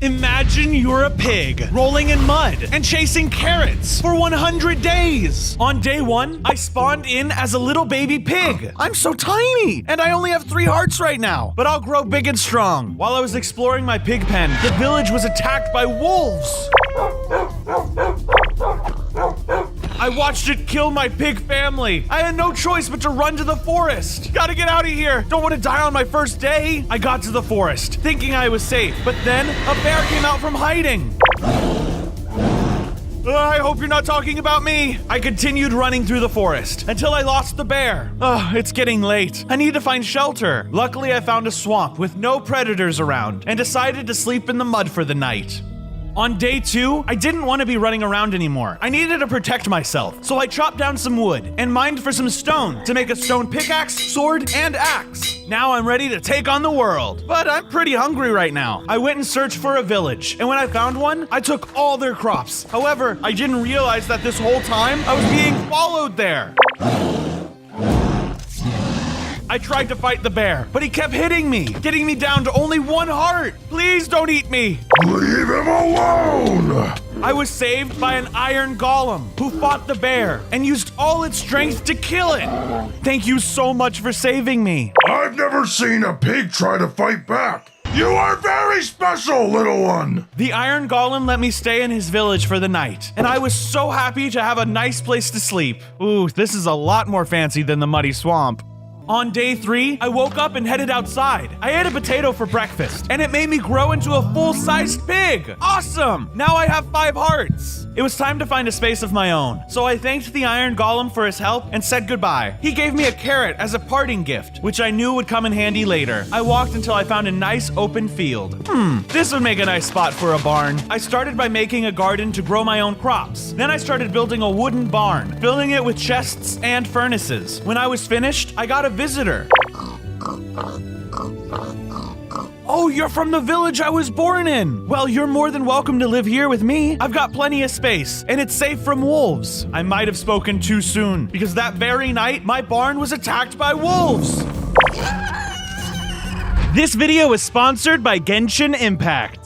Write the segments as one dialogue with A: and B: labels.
A: Imagine you're a pig rolling in mud and chasing carrots for 100 days. On day 1, I spawned in as a little baby pig. I'm so tiny, and I only have 3 hearts right now, but I'll grow big and strong. While I was exploring my pig pen, the village was attacked by wolves. I watched it kill my pig family. I had no choice but to run to the forest. Gotta get out of here. Don't want to die on my first day. I got to the forest, thinking I was safe, but then a bear came out from hiding. I hope you're not talking about me. I continued running through the forest until I lost the bear. It's getting late. I need to find shelter. Luckily, I found a swamp with no predators around and decided to sleep in the mud for the night. On day 2, I didn't want to be running around anymore. I needed to protect myself, so I chopped down some wood and mined for some stone to make a stone pickaxe, sword, and axe. Now I'm ready to take on the world, but I'm pretty hungry right now. I went and searched for a village, and when I found one, I took all their crops. However, I didn't realize that this whole time I was being followed there. I tried to fight the bear, but he kept hitting me, getting me down to only 1 heart. Please don't eat me.
B: Leave him alone!
A: I was saved by an iron golem who fought the bear and used all its strength to kill it. Thank you so much for saving me.
B: I've never seen a pig try to fight back. You are very special, little one.
A: The iron golem let me stay in his village for the night, and I was so happy to have a nice place to sleep. Ooh, this is a lot more fancy than the muddy swamp. On day 3, I woke up and headed outside. I ate a potato for breakfast, and it made me grow into a full-sized pig. Awesome! Now I have 5 hearts. It was time to find a space of my own, so I thanked the iron golem for his help and said goodbye. He gave me a carrot as a parting gift, which I knew would come in handy later. I walked until I found a nice open field. This would make a nice spot for a barn. I started by making a garden to grow my own crops. Then I started building a wooden barn, filling it with chests and furnaces. When I was finished, I got a visitor. Oh, you're from the village I was born in. Well, you're more than welcome to live here with me. I've got plenty of space, and it's safe from wolves. I might have spoken too soon, because that very night, my barn was attacked by wolves. This video is sponsored by Genshin Impact.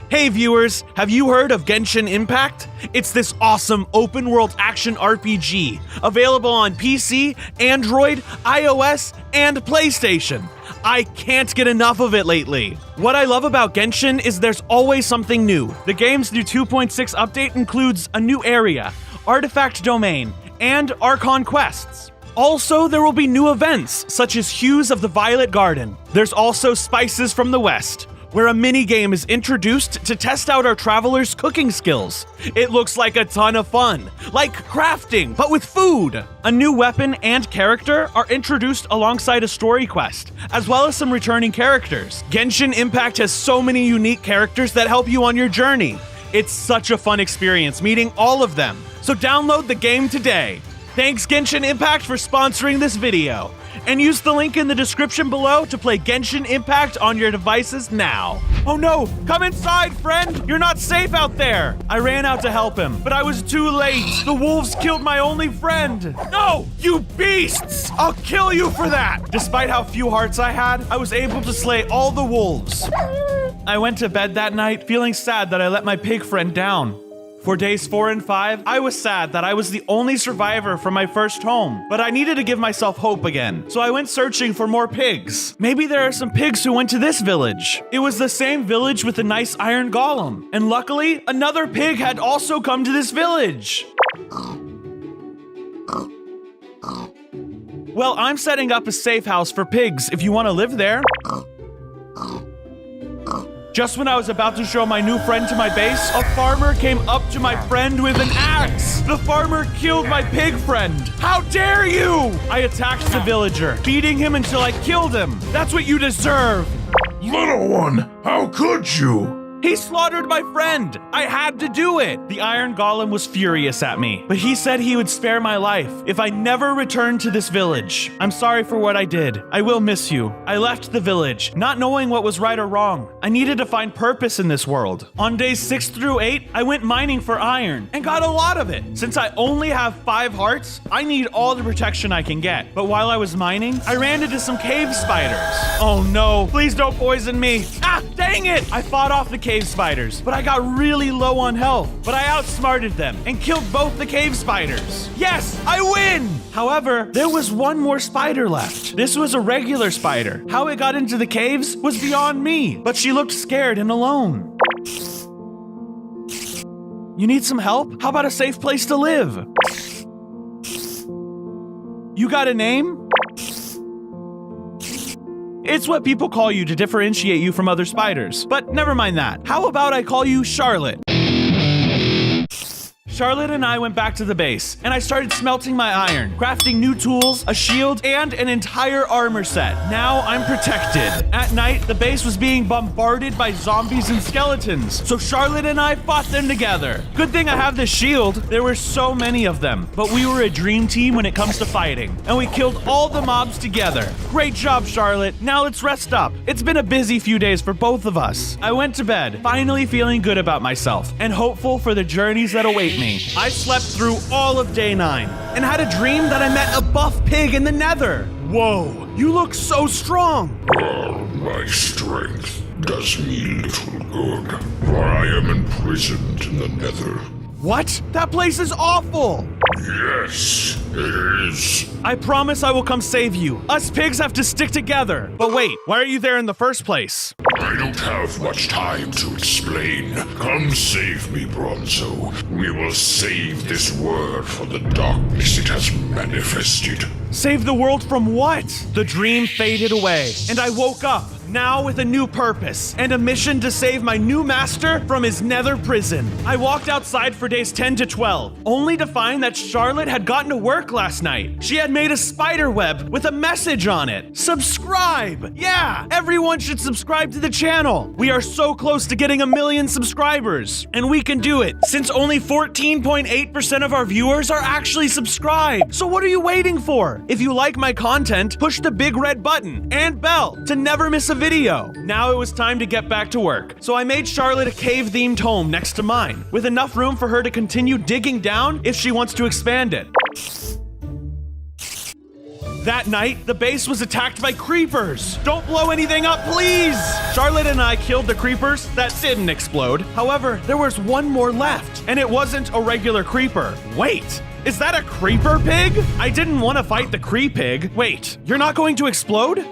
A: Hey viewers, have you heard of Genshin Impact? It's this awesome open-world action RPG, available on PC, Android, iOS, and PlayStation. I can't get enough of it lately. What I love about Genshin is there's always something new. The game's new 2.6 update includes a new area, Artifact Domain, and Archon quests. Also, there will be new events, such as Hues of the Violet Garden. There's also Spices from the West, where a mini-game is introduced to test out our travelers' cooking skills. It looks like a ton of fun, like crafting, but with food. A new weapon and character are introduced alongside a story quest, as well as some returning characters. Genshin Impact has so many unique characters that help you on your journey. It's such a fun experience meeting all of them. So download the game today. Thanks Genshin Impact for sponsoring this video. And use the link in the description below to play Genshin Impact on your devices now. Oh no, come inside, friend! You're not safe out there! I ran out to help him, but I was too late. The wolves killed my only friend. No, you beasts! I'll kill you for that! Despite how few hearts I had, I was able to slay all the wolves. I went to bed that night feeling sad that I let my pig friend down. For days 4 and 5, I was sad that I was the only survivor from my first home, but I needed to give myself hope again. So I went searching for more pigs. Maybe there are some pigs who went to this village. It was the same village with a nice iron golem. And luckily, another pig had also come to this village. Well, I'm setting up a safe house for pigs if you want to live there. Just when I was about to show my new friend to my base, a farmer came up to my friend with an axe. The farmer killed my pig friend. How dare you! I attacked the villager, beating him until I killed him. That's what you deserve.
B: Little one, how could you?
A: He slaughtered my friend! I had to do it! The Iron Golem was furious at me, but he said he would spare my life if I never returned to this village. I'm sorry for what I did. I will miss you. I left the village, not knowing what was right or wrong. I needed to find purpose in this world. On days 6 through 8, I went mining for iron and got a lot of it. Since I only have 5 hearts, I need all the protection I can get. But while I was mining, I ran into some cave spiders. Oh no, please don't poison me. Ah, dang it! I fought off the cave cave spiders, but I got really low on health. But I outsmarted them and killed both the cave spiders. Yes, I win! However, there was one more spider left. This was a regular spider. How it got into the caves was beyond me, but she looked scared and alone. You need some help? How about a safe place to live? You got a name? It's what people call you to differentiate you from other spiders. But never mind that. How about I call you Charlotte? Charlotte and I went back to the base, and I started smelting my iron, crafting new tools, a shield, and an entire armor set. Now I'm protected. At night, the base was being bombarded by zombies and skeletons, so Charlotte and I fought them together. Good thing I have this shield. There were so many of them, but we were a dream team when it comes to fighting, and we killed all the mobs together. Great job, Charlotte. Now let's rest up. It's been a busy few days for both of us. I went to bed, finally feeling good about myself, and hopeful for the journeys that await me. I slept through all of day 9 and had a dream that I met a buff pig in the nether. Whoa, you look so strong.
B: Well, my strength does me little good, for I am imprisoned in the nether.
A: What? That place is awful.
B: Yes, it is.
A: I promise I will come save you. Us pigs have to stick together. But wait, why are you there in the first place?
B: I don't have much time to explain. Come save me, Bronzo. We will save this world from the darkness it has manifested.
A: Save the world from what? The dream faded away, and I woke up, now with a new purpose, and a mission to save my new master from his nether prison. I walked outside for days 10 to 12, only to find that Charlotte had gotten to work last night. She had made a spider web with a message on it. Subscribe! Yeah, everyone should subscribe to the channel. We are so close to getting 1 million subscribers, and we can do it, since only 14.8% of our viewers are actually subscribed. So what are you waiting for? If you like my content, push the big red button and bell to never miss a video. Now it was time to get back to work, so I made Charlotte a cave-themed home next to mine, with enough room for her to continue digging down if she wants to expand it. That night, the base was attacked by creepers. Don't blow anything up, please! Charlotte and I killed the creepers that didn't explode. However, there was one more left, and it wasn't a regular creeper. Wait, is that a creeper pig? I didn't want to fight the creep pig. Wait, you're not going to explode?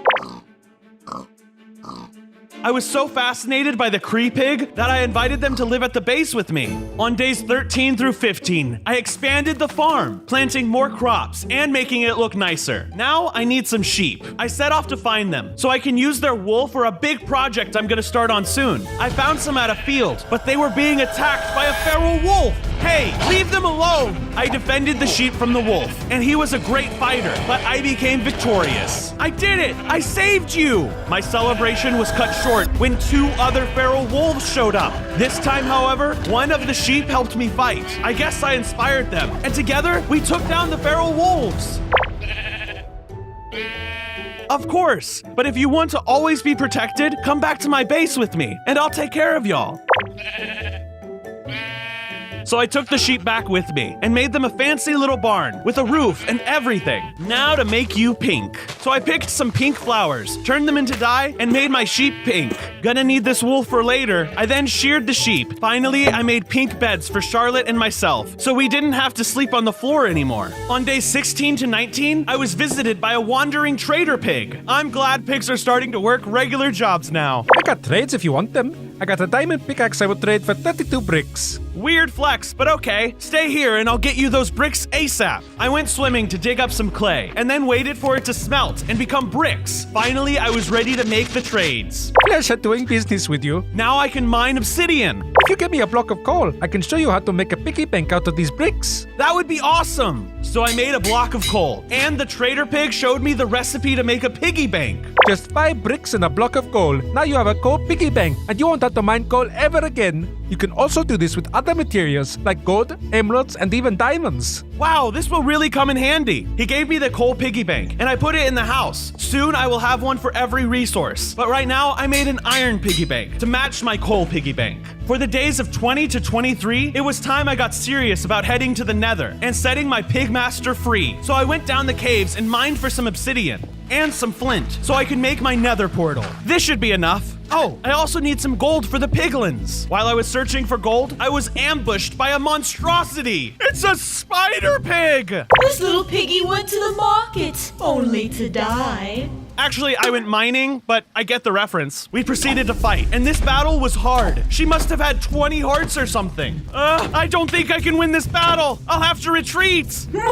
A: I was so fascinated by the Cree Pig that I invited them to live at the base with me. On days 13 through 15, I expanded the farm, planting more crops and making it look nicer. Now I need some sheep. I set off to find them so I can use their wool for a big project I'm gonna start on soon. I found some at a field, but they were being attacked by a feral wolf. Hey, leave them alone! I defended the sheep from the wolf, and he was a great fighter, but I became victorious. I did it! I saved you! My celebration was cut short when 2 other feral wolves showed up. This time, however, one of the sheep helped me fight. I guess I inspired them, and together we took down the feral wolves. Of course, but if you want to always be protected, come back to my base with me, and I'll take care of y'all. So I took the sheep back with me and made them a fancy little barn with a roof and everything. Now to make you pink. So I picked some pink flowers, turned them into dye, and made my sheep pink. Gonna need this wool for later. I then sheared the sheep. Finally, I made pink beds for Charlotte and myself, so we didn't have to sleep on the floor anymore. On days 16 to 19, I was visited by a wandering trader pig. I'm glad pigs are starting to work regular jobs now.
C: I got trades if you want them. I got a diamond pickaxe I would trade for 32 bricks.
A: Weird flex, but okay. Stay here and I'll get you those bricks ASAP. I went swimming to dig up some clay and then waited for it to smelt and become bricks. Finally, I was ready to make the trades.
C: Pleasure doing business with you.
A: Now I can mine obsidian.
C: If you give me a block of coal, I can show you how to make a piggy bank out of these bricks.
A: That would be awesome. So I made a block of coal, and the trader pig showed me the recipe to make a piggy bank.
C: Just 5 bricks and a block of coal. Now you have a coal piggy bank, and you won't have to mine coal ever again. You can also do this with other materials like gold, emeralds, and even diamonds.
A: Wow, this will really come in handy. He gave me the coal piggy bank, and I put it in the house. Soon I will have one for every resource. But right now, I made an iron piggy bank to match my coal piggy bank. For the days of 20 to 23, it was time I got serious about heading to the nether and setting my pig master free. So I went down the caves and mined for some obsidian. and some flint, so I can make my nether portal. This should be enough. Oh, I also need some gold for the piglins. While I was searching for gold, I was ambushed by a monstrosity. It's a spider pig!
D: This little piggy went to the market, only to die.
A: Actually, I went mining, but I get the reference. We proceeded to fight, and this battle was hard. She must have had 20 hearts or something. I don't think I can win this battle. I'll have to retreat.
D: You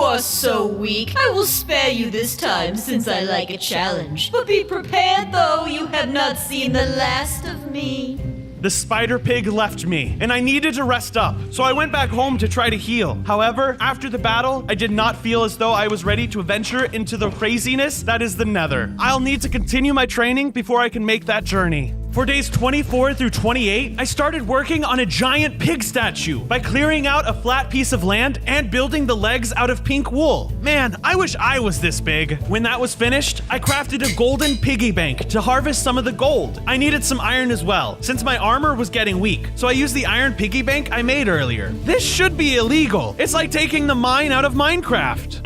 D: are so weak. I will spare you this time since I like a challenge. But be prepared though, you have not seen the last of me.
A: The spider pig left me, and I needed to rest up, so I went back home to try to heal. However, after the battle, I did not feel as though I was ready to venture into the craziness that is the Nether. I'll need to continue my training before I can make that journey. For days 24 through 28, I started working on a giant pig statue by clearing out a flat piece of land and building the legs out of pink wool. Man, I wish I was this big. When that was finished, I crafted a golden piggy bank to harvest some of the gold. I needed some iron as well, since my armor was getting weak, so I used the iron piggy bank I made earlier. This should be illegal. It's like taking the mine out of Minecraft.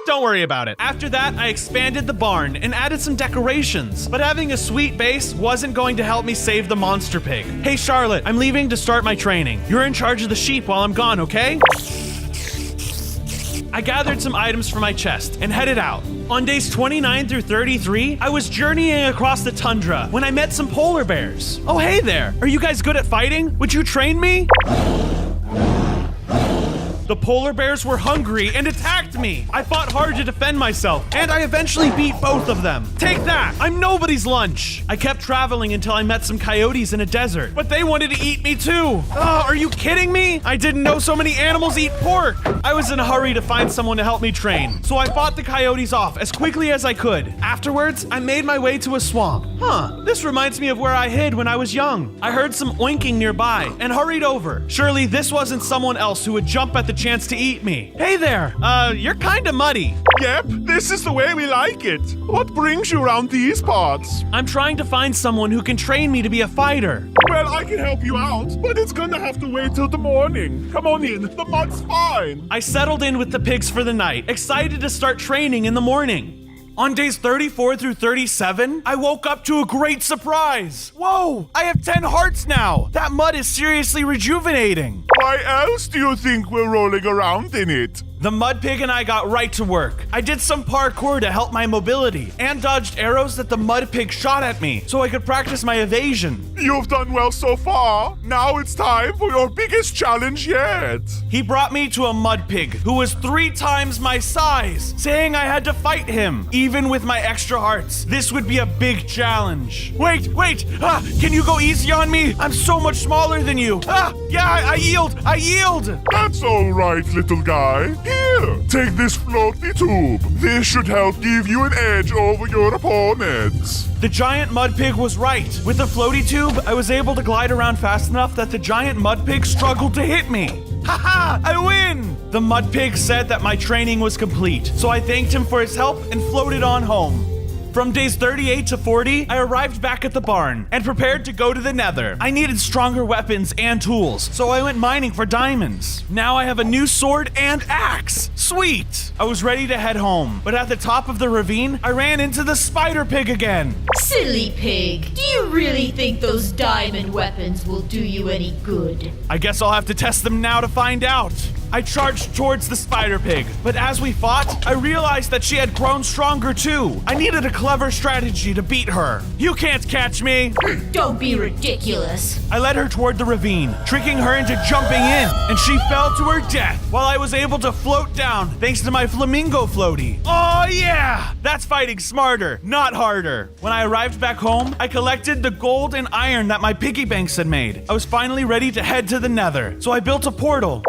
A: Don't worry about it. After that, I expanded the barn and added some decorations. But having a sweet base wasn't going to help me save the monster pig. Hey, Charlotte, I'm leaving to start my training. You're in charge of the sheep while I'm gone, okay? I gathered some items for my chest and headed out. On days 29 through 33, I was journeying across the tundra when I met some polar bears. Oh, hey there. Are you guys good at fighting? Would you train me? The polar bears were hungry and attacked me. I fought hard to defend myself, and I eventually beat both of them. Take that! I'm nobody's lunch! I kept traveling until I met some coyotes in a desert, but they wanted to eat me too. Are you kidding me? I didn't know so many animals eat pork. I was in a hurry to find someone to help me train, so I fought the coyotes off as quickly as I could. Afterwards, I made my way to a swamp. This reminds me of where I hid when I was young. I heard some oinking nearby and hurried over. Surely this wasn't someone else who would jump at the chance to eat me. Hey there, you're kinda muddy.
E: Yep, this is the way we like it. What brings you around these parts?
A: I'm trying to find someone who can train me to be a fighter.
E: Well, I can help you out, but it's gonna have to wait till the morning. Come on in, the mud's fine.
A: I settled in with the pigs for the night, excited to start training in the morning. On days 34 through 37, I woke up to a great surprise. Whoa, I have 10 hearts now. That mud is seriously rejuvenating.
E: Why else do you think we're rolling around in it?
A: The mud pig and I got right to work. I did some parkour to help my mobility and dodged arrows that the mud pig shot at me so I could practice my evasion.
E: You've done well so far. Now it's time for your biggest challenge yet.
A: He brought me to a mud pig who was 3 times my size, saying I had to fight him, even with my extra hearts. This would be a big challenge. Wait! Can you go easy on me? I'm so much smaller than you. I yield!
E: That's all right, little guy. Here, take this floaty tube. This should help give you an edge over your opponents.
A: The giant mud pig was right. With the floaty tube, I was able to glide around fast enough that the giant mud pig struggled to hit me. Haha! I win! The mud pig said that my training was complete, so I thanked him for his help and floated on home. From days 38 to 40, I arrived back at the barn and prepared to go to the Nether. I needed stronger weapons and tools, so I went mining for diamonds. Now I have a new sword and axe. Sweet! I was ready to head home, but at the top of the ravine, I ran into the spider pig again.
D: Silly pig, do you really think those diamond weapons will do you any good?
A: I guess I'll have to test them now to find out. I charged towards the spider pig, but as we fought, I realized that she had grown stronger too. I needed a clever strategy to beat her. You can't catch me!
D: Don't be ridiculous.
A: I led her toward the ravine, tricking her into jumping in, and she fell to her death while I was able to float down thanks to my flamingo floaty. Oh yeah! That's fighting smarter, not harder. When I arrived back home, I collected the gold and iron that my piggy banks had made. I was finally ready to head to the Nether, so I built a portal.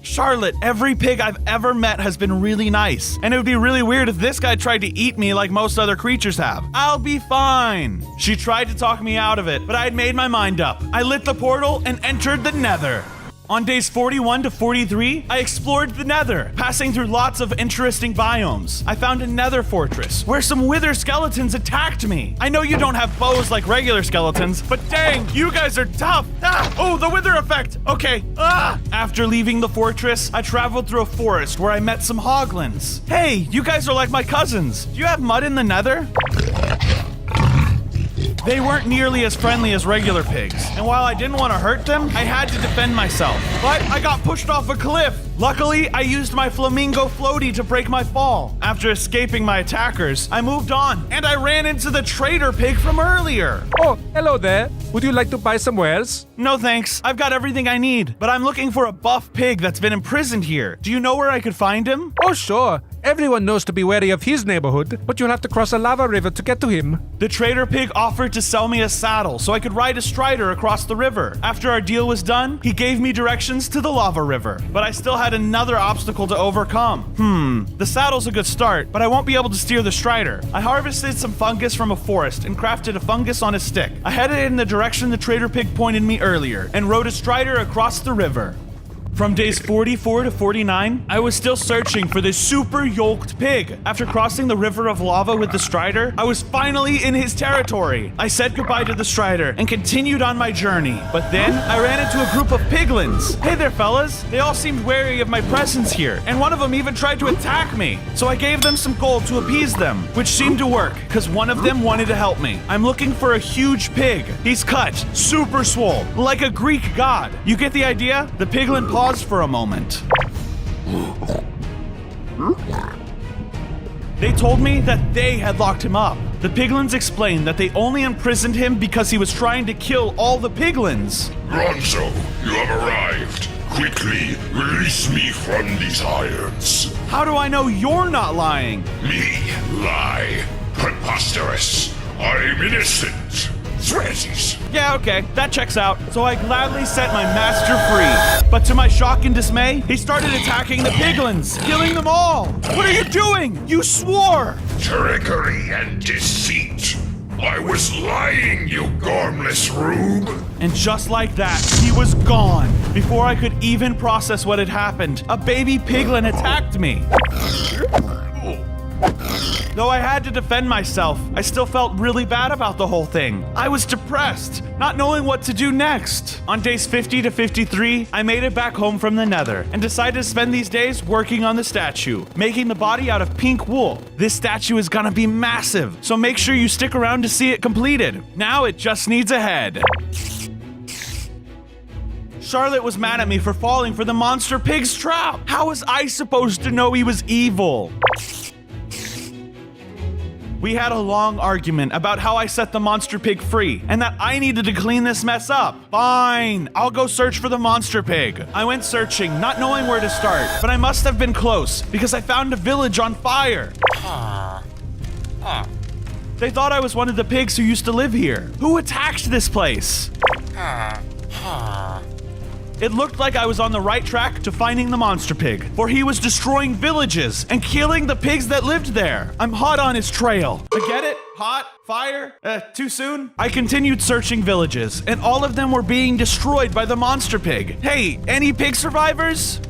A: Charlotte, every pig I've ever met has been really nice, and it would be really weird if this guy tried to eat me like most other creatures have. I'll be fine. She tried to talk me out of it, but I had made my mind up. I lit the portal and entered the Nether. On days 41 to 43, I explored the Nether, passing through lots of interesting biomes. I found a Nether fortress where some wither skeletons attacked me. I know you don't have bows like regular skeletons, but dang, you guys are tough. Oh, the wither effect. Okay. After leaving the fortress, I traveled through a forest where I met some hoglins. Hey, you guys are like my cousins. Do you have mud in the Nether? They weren't nearly as friendly as regular pigs, and while I didn't want to hurt them, I had to defend myself. But I got pushed off a cliff. Luckily, I used my flamingo floaty to break my fall. After escaping my attackers, I moved on, and I ran into the trader pig from earlier.
C: Oh, hello there. Would you like to buy some wares?
A: No thanks, I've got everything I need, but I'm looking for a buff pig that's been imprisoned here. Do you know where I could find him?
C: Oh, sure. Everyone knows to be wary of his neighborhood, but you'll have to cross a lava river to get to him.
A: The trader pig offered to sell me a saddle so I could ride a strider across the river. After our deal was done, he gave me directions to the lava river, but I still had another obstacle to overcome. The saddle's a good start, but I won't be able to steer the strider. I harvested some fungus from a forest and crafted a fungus on a stick. I headed in the direction the trader pig pointed me earlier and rode a strider across the river. From days 44 to 49, I was still searching for this super yoked pig. After crossing the river of lava with the strider, I was finally in his territory. I said goodbye to the strider and continued on my journey. But then I ran into a group of piglins. Hey there, fellas. They all seemed wary of my presence here, and one of them even tried to attack me. So I gave them some gold to appease them, which seemed to work, because one of them wanted to help me. I'm looking for a huge pig. He's cut, super swole, like a Greek god. You get the idea? The piglin paused for a moment. They told me that they had locked him up. The piglins explained that they only imprisoned him because he was trying to kill all the piglins.
B: Bronzo, you have arrived. Quickly, release me from these irons.
A: How do I know you're not lying?
B: Me lie. Preposterous. I'm innocent. Sweaties.
A: Yeah, okay, that checks out. So I gladly set my master free. But to my shock and dismay, he started attacking the piglins, killing them all. What are you doing? You swore!
B: Trickery and deceit. I was lying, you gormless rube.
A: And just like that, he was gone. Before I could even process what had happened, a baby piglin attacked me. Though I had to defend myself, I still felt really bad about the whole thing. I was depressed, not knowing what to do next. On days 50 to 53, I made it back home from the Nether and decided to spend these days working on the statue, making the body out of pink wool. This statue is gonna be massive, so make sure you stick around to see it completed. Now it just needs a head. Charlotte was mad at me for falling for the monster pig's trap. How was I supposed to know he was evil? We had a long argument about how I set the monster pig free and that I needed to clean this mess up. Fine, I'll go search for the monster pig. I went searching, not knowing where to start, but I must have been close because I found a village on fire. They thought I was one of the pigs who used to live here. Who attacked this place? It looked like I was on the right track to finding the monster pig, for he was destroying villages and killing the pigs that lived there. I'm hot on his trail. I get it? Hot? Fire? Too soon? I continued searching villages, and all of them were being destroyed by the monster pig. Hey, any pig survivors?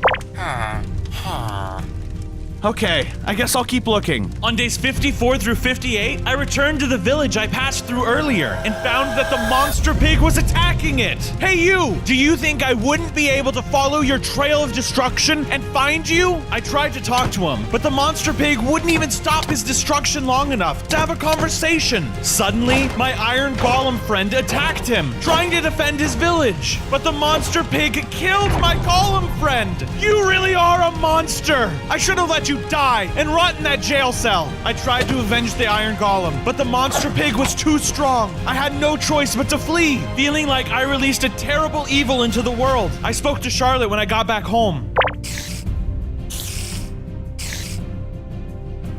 A: Okay, I guess I'll keep looking. On days 54 through 58, I returned to the village I passed through earlier and found that the monster pig was attacking it. Hey you! Do you think I wouldn't be able to follow your trail of destruction and find you? I tried to talk to him, but the monster pig wouldn't even stop his destruction long enough to have a conversation. Suddenly, my iron golem friend attacked him, trying to defend his village. But the monster pig killed my golem friend. You really are a monster. I should have let you die and rot in that jail cell. I tried to avenge the iron golem, but the monster pig was too strong. I had no choice but to flee, feeling like I released a terrible evil into the world. I spoke to Charlotte when I got back home.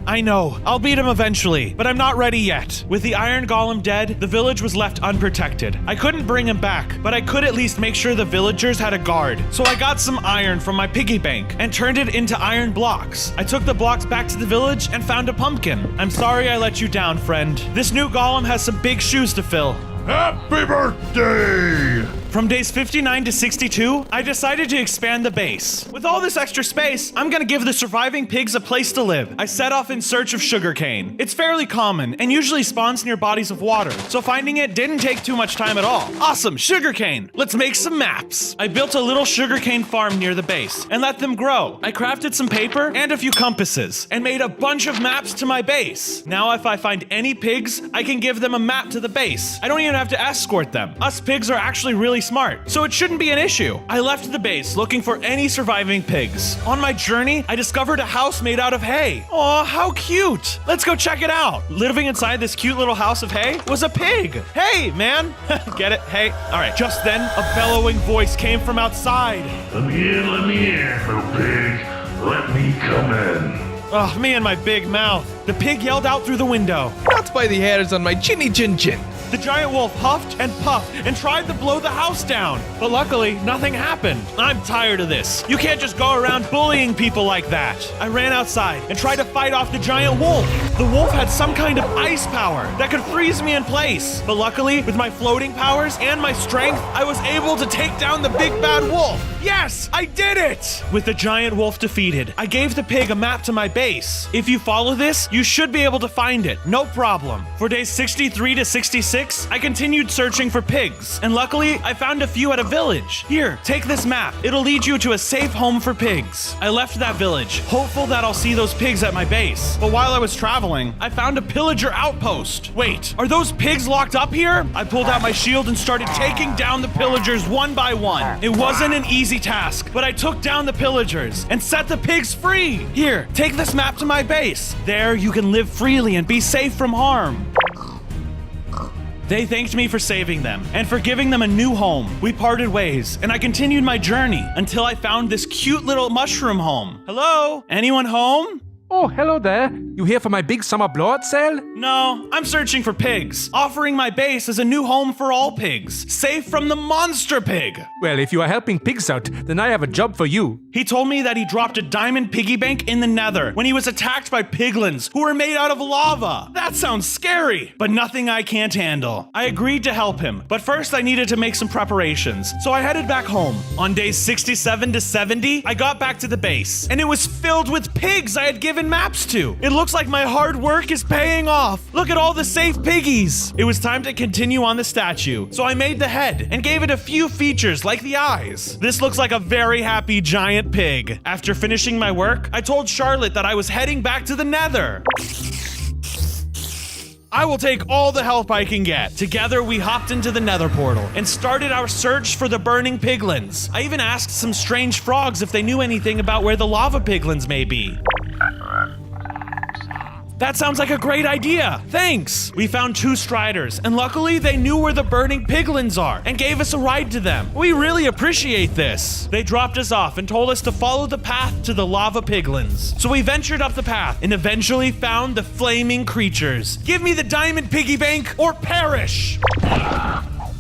A: I know, I'll beat him eventually, but I'm not ready yet. With the iron golem dead, the village was left unprotected. I couldn't bring him back, but I could at least make sure the villagers had a guard. So I got some iron from my piggy bank and turned it into iron blocks. I took the blocks back to the village and found a pumpkin. I'm sorry I let you down, friend. This new golem has some big shoes to fill.
B: Happy birthday!
A: From days 59 to 62, I decided to expand the base. With all this extra space, I'm gonna give the surviving pigs a place to live. I set off in search of sugarcane. It's fairly common and usually spawns near bodies of water, so finding it didn't take too much time at all. Awesome, sugarcane! Let's make some maps. I built a little sugarcane farm near the base and let them grow. I crafted some paper and a few compasses and made a bunch of maps to my base. Now if I find any pigs, I can give them a map to the base. I don't even have to escort them. Us pigs are actually really smart, so it shouldn't be an issue. I left the base looking for any surviving pigs. On my journey, I discovered a house made out of hay. Aw, how cute! Let's go check it out. Living inside this cute little house of hay was a pig. Hey, man! Get it? Hey. Alright, just then, a bellowing voice came from outside.
B: Let me in, little pig. Let me come in.
A: Ugh, me and my big mouth. The pig yelled out through the window.
F: Not by the hairs on my chinny chin chin.
A: The giant wolf huffed and puffed and tried to blow the house down. But luckily, nothing happened. I'm tired of this. You can't just go around bullying people like that. I ran outside and tried to fight off the giant wolf. The wolf had some kind of ice power that could freeze me in place. But luckily, with my floating powers and my strength, I was able to take down the big bad wolf. Yes, I did it! With the giant wolf defeated, I gave the pig a map to my base. If you follow this, you should be able to find it, no problem. For days 63 to 66, I continued searching for pigs, and luckily, I found a few at a village. Here, take this map. It'll lead you to a safe home for pigs. I left that village, hopeful that I'll see those pigs at my base. But while I was traveling, I found a pillager outpost. Wait, are those pigs locked up here? I pulled out my shield and started taking down the pillagers one by one. It wasn't an easy task, but I took down the pillagers and set the pigs free. Here, take this map to my base. There, you can live freely and be safe from harm. They thanked me for saving them and for giving them a new home. We parted ways, and I continued my journey until I found this cute little mushroom home. Hello? Anyone home?
C: Oh, hello there. You here for my big summer blowout sale?
A: No, I'm searching for pigs, offering my base as a new home for all pigs, safe from the monster pig.
C: Well, if you are helping pigs out, then I have a job for you.
A: He told me that he dropped a diamond piggy bank in the nether when he was attacked by piglins who were made out of lava. That sounds scary, but nothing I can't handle. I agreed to help him, but first I needed to make some preparations, so I headed back home. On days 67 to 70, I got back to the base, and it was filled with pigs I had given maps to. It looks like my hard work is paying off. Look at all the safe piggies. It was time to continue on the statue, so I made the head and gave it a few features like the eyes. This looks like a very happy giant pig. After finishing my work, I told Charlotte that I was heading back to the nether. I will take all the help I can get. Together, we hopped into the nether portal and started our search for the burning piglins. I even asked some strange frogs if they knew anything about where the lava piglins may be. That sounds like a great idea. Thanks. We found 2 striders, and luckily they knew where the burning piglins are and gave us a ride to them. We really appreciate this. They dropped us off and told us to follow the path to the lava piglins. So we ventured up the path and eventually found the flaming creatures. Give me the diamond piggy bank or perish.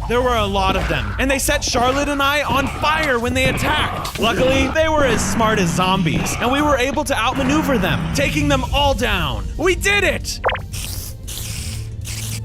A: There were a lot of them, and they set Charlotte and I on fire when they attacked. Luckily, they were as smart as zombies, and we were able to outmaneuver them, taking them all down. We did it!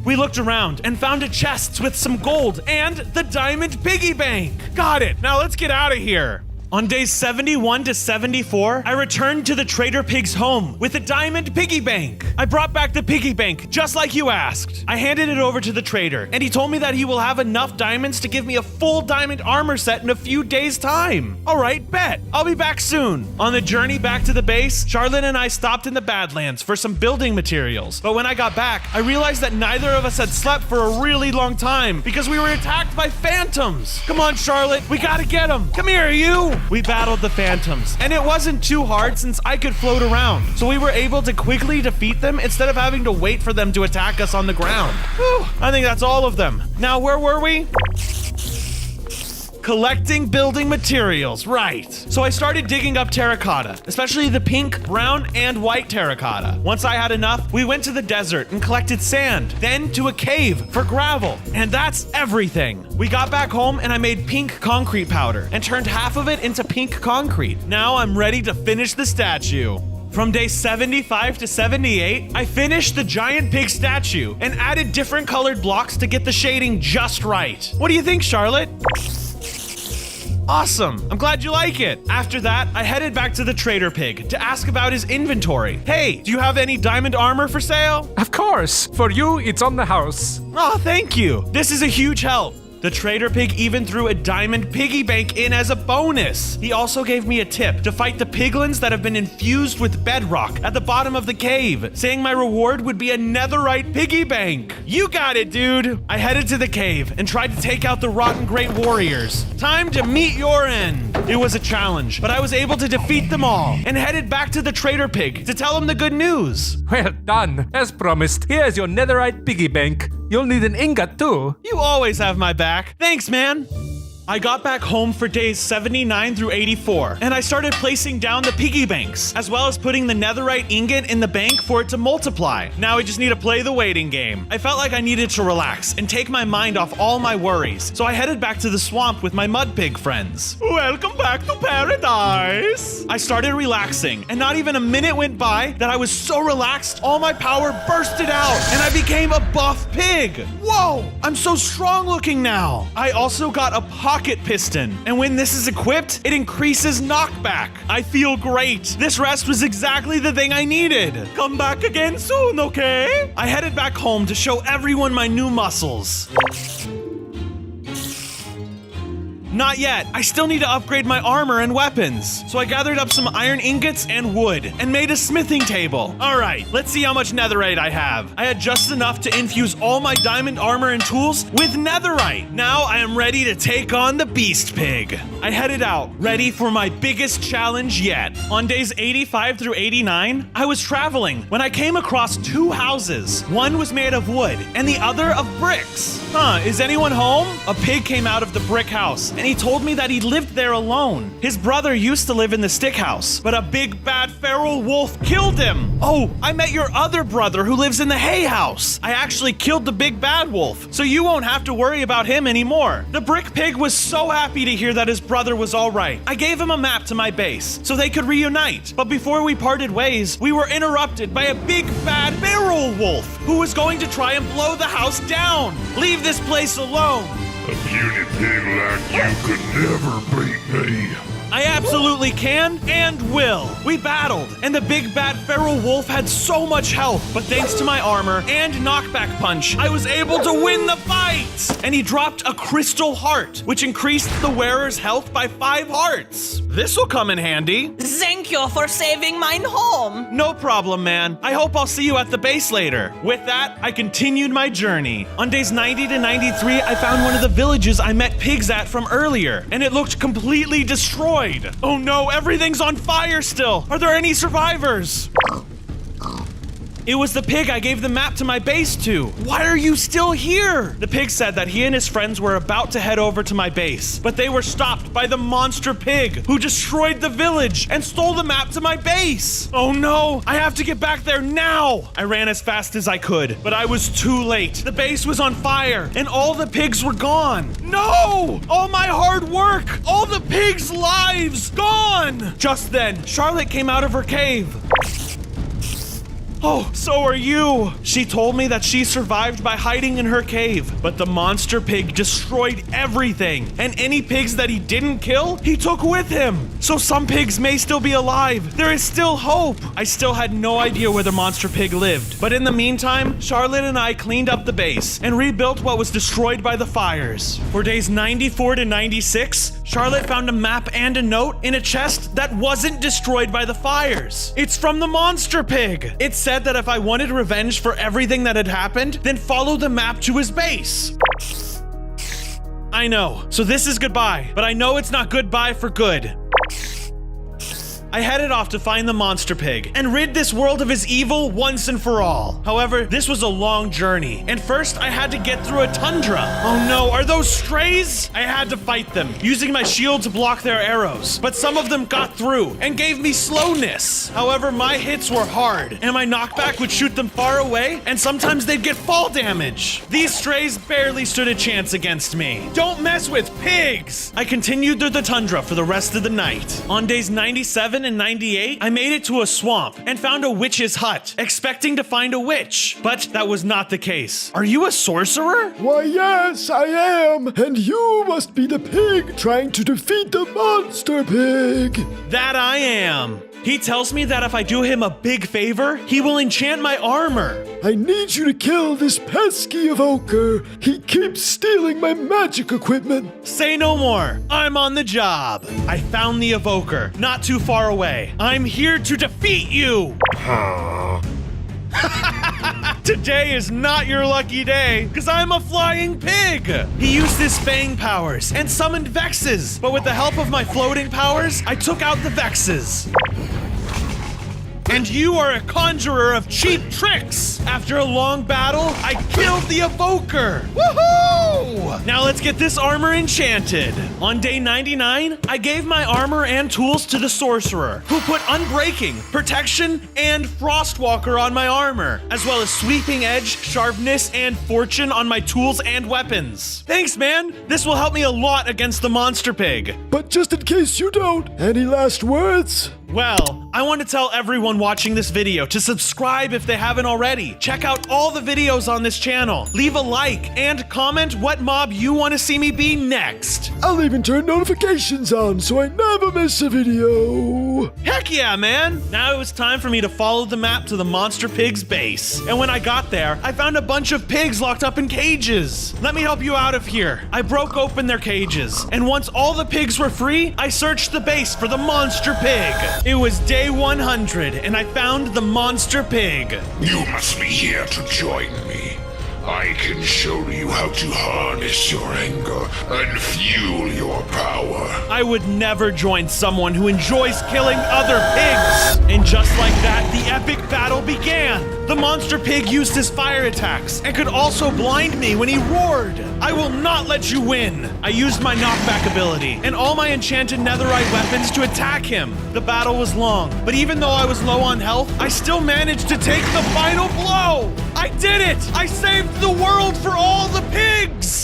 A: We looked around and found a chest with some gold and the diamond piggy bank. Got it. Now let's get out of here. On days 71 to 74, I returned to the Trader Pig's home with a diamond piggy bank. I brought back the piggy bank, just like you asked. I handed it over to the trader, and he told me that he will have enough diamonds to give me a full diamond armor set in a few days' time. All right, bet. I'll be back soon. On the journey back to the base, Charlotte and I stopped in the Badlands for some building materials. But when I got back, I realized that neither of us had slept for a really long time because we were attacked by phantoms. Come on, Charlotte, we gotta get them. Come here, you. We battled the phantoms, and it wasn't too hard since I could float around. So we were able to quickly defeat them instead of having to wait for them to attack us on the ground. Whew, I think that's all of them. Now, where were we? Collecting building materials, right. So I started digging up terracotta, especially the pink, brown, and white terracotta. Once I had enough, we went to the desert and collected sand, then to a cave for gravel. And that's everything. We got back home and I made pink concrete powder and turned half of it into pink concrete. Now I'm ready to finish the statue. From day 75 to 78, I finished the giant pig statue and added different colored blocks to get the shading just right. What do you think, Charlotte? Awesome! I'm glad you like it! After that, I headed back to the trader pig to ask about his inventory. Hey, do you have any diamond armor for sale?
C: Of course, for you, it's on the house.
A: Oh, thank you! This is a huge help. The trader pig even threw a diamond piggy bank in as a bonus. He also gave me a tip to fight the piglins that have been infused with bedrock at the bottom of the cave, saying my reward would be a netherite piggy bank. You got it, dude. I headed to the cave and tried to take out the rotten great warriors. Time to meet your end. It was a challenge, but I was able to defeat them all and headed back to the trader pig to tell him the good news.
C: Well done. As promised, here's your netherite piggy bank. You'll need an ingot too.
A: You always have my back. Thanks, man. I got back home for days 79 through 84, and I started placing down the piggy banks, as well as putting the netherite ingot in the bank for it to multiply. Now I just need to play the waiting game. I felt like I needed to relax and take my mind off all my worries, so I headed back to the swamp with my mud pig friends. Welcome back to paradise! I started relaxing, and not even a minute went by that I was so relaxed, all my power bursted out, and I became a buff pig! Whoa! I'm so strong looking now! I also got a pocket piston, and when this is equipped, it increases knockback. I feel great. This rest was exactly the thing I needed. Come back again soon, okay? I headed back home to show everyone my new muscles. Not yet. I still need to upgrade my armor and weapons. So I gathered up some iron ingots and wood and made a smithing table. All right, let's see how much netherite I have. I had just enough to infuse all my diamond armor and tools with netherite. Now I am ready to take on the beast pig. I headed out, ready for my biggest challenge yet. On days 85 through 89, I was traveling when I came across two houses. One was made of wood and the other of bricks. Is anyone home? A pig came out of the brick house, and he told me that he lived there alone. His brother used to live in the stick house, but a big bad feral wolf killed him. Oh, I met your other brother who lives in the hay house. I actually killed the big bad wolf, so you won't have to worry about him anymore. The brick pig was so happy to hear that his brother was all right. I gave him a map to my base so they could reunite, but before we parted ways, we were interrupted by a big bad feral wolf who was going to try and blow the house down. Leave this place alone.
B: A puny pig like you could never beat me.
A: I absolutely can and will. We battled, and the big bad feral wolf had so much health, but thanks to my armor and knockback punch, I was able to win the fight! And he dropped a crystal heart, which increased the wearer's health by 5 hearts. This'll come in handy.
G: Thank you for saving mine home.
A: No problem, man. I hope I'll see you at the base later. With that, I continued my journey. On days 90 to 93, I found one of the villages I met pigs at from earlier, and it looked completely destroyed. Oh no, everything's on fire still. Are there any survivors? It was the pig I gave the map to my base to. Why are you still here? The pig said that he and his friends were about to head over to my base, but they were stopped by the monster pig who destroyed the village and stole the map to my base. Oh no, I have to get back there now. I ran as fast as I could, but I was too late. The base was on fire and all the pigs were gone. No! All my hard work, all the pigs' lives gone. Just then, Charlotte came out of her cave. Oh, so are you! She told me that she survived by hiding in her cave, but the monster pig destroyed everything, and any pigs that he didn't kill, he took with him. So some pigs may still be alive. There is still hope. I still had no idea where the monster pig lived, but in the meantime, Charlotte and I cleaned up the base and rebuilt what was destroyed by the fires. For days 94 to 96, Charlotte found a map and a note in a chest that wasn't destroyed by the fires. It's from the monster pig. It said that if I wanted revenge for everything that had happened, then follow the map to his base. I know, so this is goodbye, but I know it's not goodbye for good. I headed off to find the monster pig and rid this world of his evil once and for all. However, this was a long journey, and first I had to get through a tundra. Oh no, are those strays? I had to fight them, using my shield to block their arrows, but some of them got through and gave me slowness. However, my hits were hard, and my knockback would shoot them far away, and sometimes they'd get fall damage. These strays barely stood a chance against me. Don't mess with pigs! I continued through the tundra for the rest of the night. On days 97 9798, I made it to a swamp and found a witch's hut, expecting to find a witch, but that was not the case. Are you a sorcerer?
H: Why, yes, I am. And you must be the pig trying to defeat the monster pig.
A: That I am. He tells me that if I do him a big favor, he will enchant my armor.
H: I need you to kill this pesky evoker. He keeps stealing my magic equipment.
A: Say no more. I'm on the job. I found the evoker, not too far away. I'm here to defeat you. Today is not your lucky day, because I'm a flying pig! He used his fang powers and summoned Vexes, but with the help of my floating powers, I took out the Vexes. And you are a conjurer of cheap tricks! After a long battle, I killed the evoker! Woohoo! Now let's get this armor enchanted. On day 99, I gave my armor and tools to the sorcerer, who put Unbreaking, Protection, and Frostwalker on my armor, as well as Sweeping Edge, Sharpness, and Fortune on my tools and weapons. Thanks, man! This will help me a lot against the monster pig.
H: But just in case you don't, any last words?
A: Well, I want to tell everyone watching this video to subscribe if they haven't already. Check out all the videos on this channel. Leave a like and comment what mob you want to see me be next.
H: I'll even turn notifications on so I never miss a video.
A: Heck yeah, man! Now it was time for me to follow the map to the monster pig's base. And when I got there, I found a bunch of pigs locked up in cages. Let me help you out of here. I broke open their cages, and once all the pigs were free, I searched the base for the monster pig. It was day 100, and I found the monster pig.
B: You must be here to join me. I can show you how to harness your anger and fuel your power.
A: I would never join someone who enjoys killing other pigs. And just like that, the epic battle began. The monster pig used his fire attacks and could also blind me when he roared. I will not let you win. I used my knockback ability and all my enchanted netherite weapons to attack him. The battle was long, but even though I was low on health, I still managed to take the final blow. I did it! I saved the world for all the pigs!